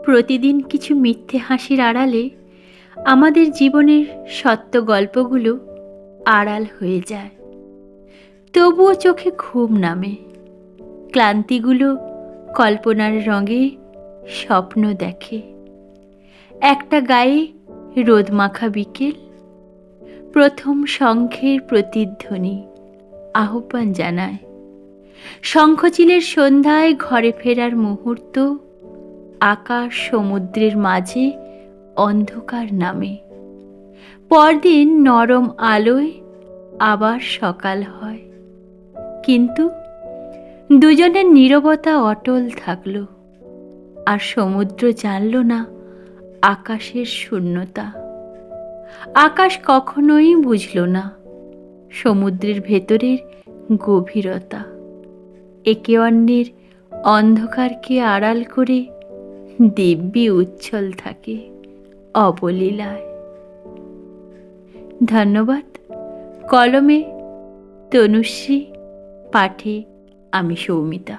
প্রতিদিন কিছু মিথ্যে হাসির আড়ালে আমাদের জীবনের সত্য গল্পগুলো আড়াল হয়ে যায়। তবুও চোখে ঘুম নামে, ক্লান্তিগুলো কল্পনার রঙে স্বপ্ন দেখে। একটা গায়ে রোদমাখা বিকেল, প্রথম শঙ্খের প্রতিধ্বনি আহ্বান জানায়। শঙ্খচিলের সন্ধ্যায় ঘরে ফেরার মুহূর্ত, আকাশ সমুদ্রের মাঝে অন্ধকার নামে। পরদিন নরম আলোয় আবার সকাল হয়, কিন্তু দুজনের নীরবতা অটল থাকল, আর সমুদ্র জানল না আকাশের শূন্যতা। আকাশ কখনোই বুঝল না সমুদ্রের ভেতরের গভীরতা। একে অন্যের অন্ধকারকে আড়াল করে দিব্যি উচ্ছল থাকে অবলীলায়। ধন্যবাদ। কলমে তনুশ্রী, পাঠে আমি সৌমিতা।